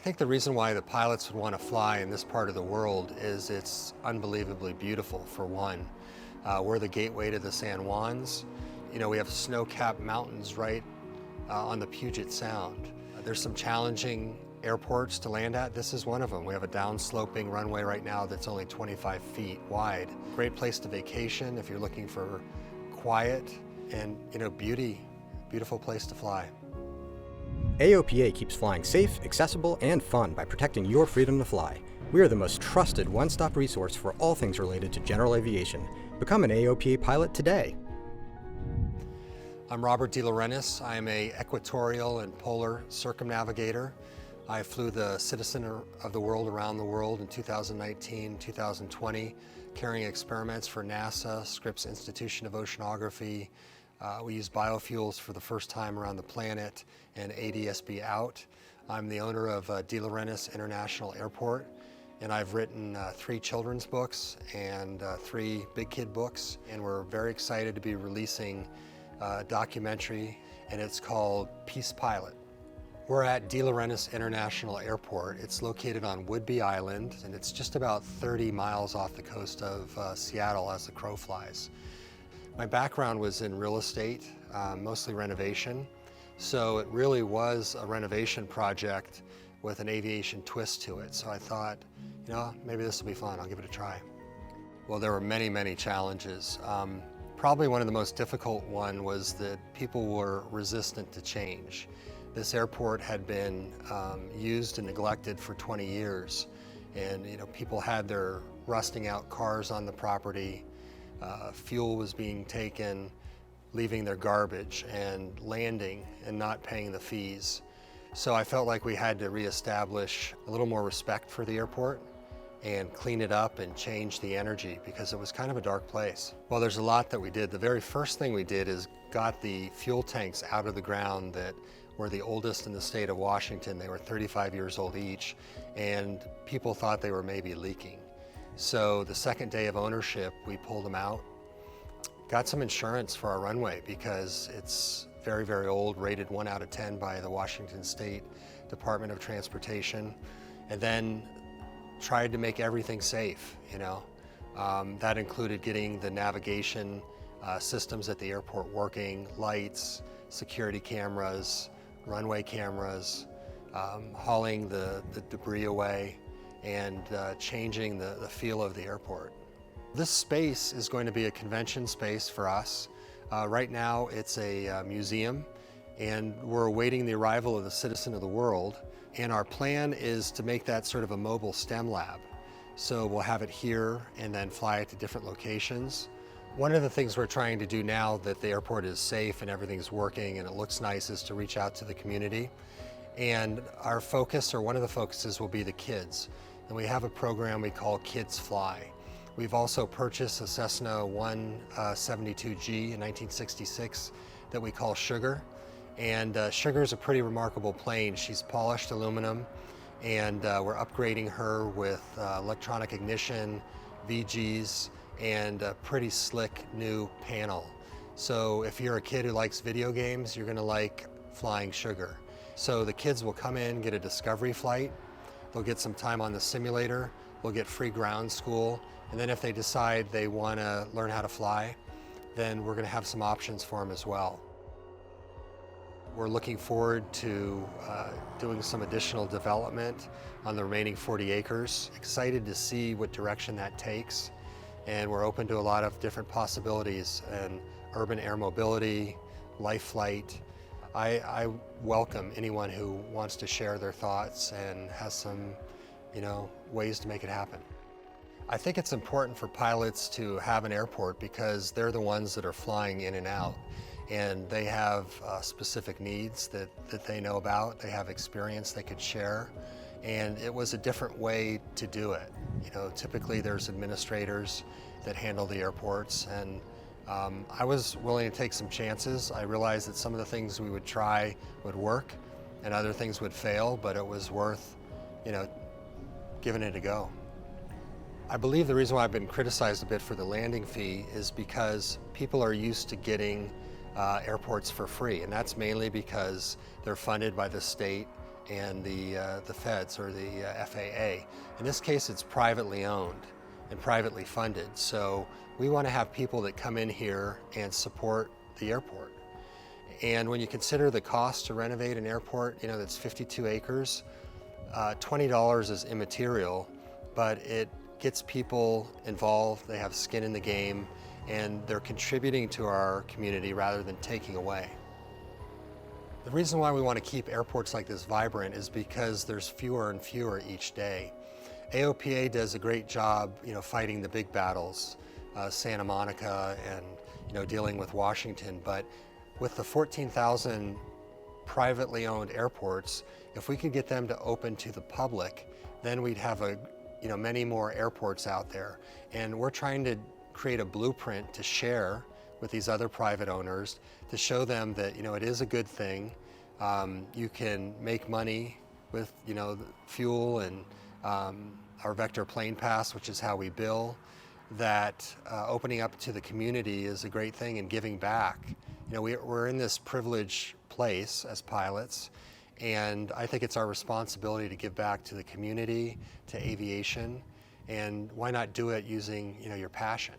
think the reason why the pilots would want to fly in this part of the world is it's unbelievably beautiful, for one. We're the gateway to the San Juans. You know, we have snow-capped mountains right on the Puget Sound. There's some challenging airports to land at. This is one of them. We have a downsloping runway right now that's only 25 feet wide. Great place to vacation if you're looking for quiet and, you know, beauty. Beautiful place to fly. AOPA keeps flying safe, accessible, and fun by protecting your freedom to fly. We are the most trusted one-stop resource for all things related to general aviation. Become an AOPA pilot today. I'm Robert DeLaurentis. I'm an equatorial and polar circumnavigator. I flew the Citizen of the World around the world in 2019, 2020, carrying experiments for NASA, Scripps Institution of Oceanography. We use biofuels for the first time around the planet, and ADSB out. I'm the owner of DeLaurentis International Airport, and I've written 3 children's books and 3 big kid books, and we're very excited to be releasing a documentary, and it's called Peace Pilot. We're at DeLaurentis International Airport. It's located on Whidbey Island, and it's just about 30 miles off the coast of Seattle as the crow flies. My background was in real estate, mostly renovation, so it really was a renovation project with an aviation twist to it. So I thought, you know, maybe this will be fun, I'll give it a try. Well, there were many, many challenges. Probably one of the most difficult one was that people were resistant to change. This airport had been used and neglected for 20 years, and you know, people had their rusting out cars on the property. Fuel was being taken, leaving their garbage and landing and not paying the fees. So I felt like we had to reestablish a little more respect for the airport and clean it up and change the energy, because it was kind of a dark place. Well, there's a lot that we did. The very first thing we did is got the fuel tanks out of the ground that were the oldest in the state of Washington. They were 35 years old each, and people thought they were maybe leaking. So the second day of ownership, we pulled them out, got some insurance for our runway because it's very, very old, rated 1 out of 10 by the Washington State Department of Transportation, and then tried to make everything safe, you know. That included getting the navigation systems at the airport working, lights, security cameras, runway cameras, hauling the debris away, and changing the feel of the airport. This space is going to be a convention space for us. Right now it's a museum, and we're awaiting the arrival of the Citizen of the World, and our plan is to make that sort of a mobile STEM lab. So we'll have it here and then fly it to different locations. One of the things we're trying to do now that the airport is safe and everything's working and it looks nice is to reach out to the community. And our focus, or one of the focuses, will be the kids. And we have a program we call Kids Fly. We've also purchased a Cessna 172G in 1966 that we call Sugar. And Sugar is a pretty remarkable plane. She's polished aluminum, and we're upgrading her with electronic ignition, VGs, and a pretty slick new panel. So if you're a kid who likes video games, you're gonna like flying Sugar. So the kids will come in, get a discovery flight, they'll get some time on the simulator, they'll get free ground school, and then if they decide they wanna learn how to fly, then we're gonna have some options for them as well. We're looking forward to doing some additional development on the remaining 40 acres. Excited to see what direction that takes. And we're open to a lot of different possibilities and urban air mobility, life flight. I welcome anyone who wants to share their thoughts and has some, you know, ways to make it happen. I think it's important for pilots to have an airport because they're the ones that are flying in and out. And they have specific needs that they know about. They have experience they could share. And it was a different way to do it. You know, typically there's administrators that handle the airports, and I was willing to take some chances. I realized that some of the things we would try would work and other things would fail, but it was worth, you know, giving it a go. I believe the reason why I've been criticized a bit for the landing fee is because people are used to getting airports for free, and that's mainly because they're funded by the state and the feds or the FAA. In this case, it's privately owned and privately funded. So we want to have people that come in here and support the airport. And when you consider the cost to renovate an airport, that's 52 acres, $20 is immaterial, but it gets people involved, they have skin in the game, and they're contributing to our community rather than taking away. The reason why we want to keep airports like this vibrant is because there's fewer and fewer each day. AOPA does a great job, fighting the big battles, Santa Monica and dealing with Washington. But with the 14,000 privately owned airports, if we could get them to open to the public, then we'd have many more airports out there. And we're trying to create a blueprint to share with these other private owners to show them that it is a good thing. You can make money with fuel and our Vector Plane Pass, which is how we bill. That opening up to the community is a great thing, and giving back. We're in this privileged place as pilots, and I think it's our responsibility to give back to the community, to aviation, and why not do it using your passion?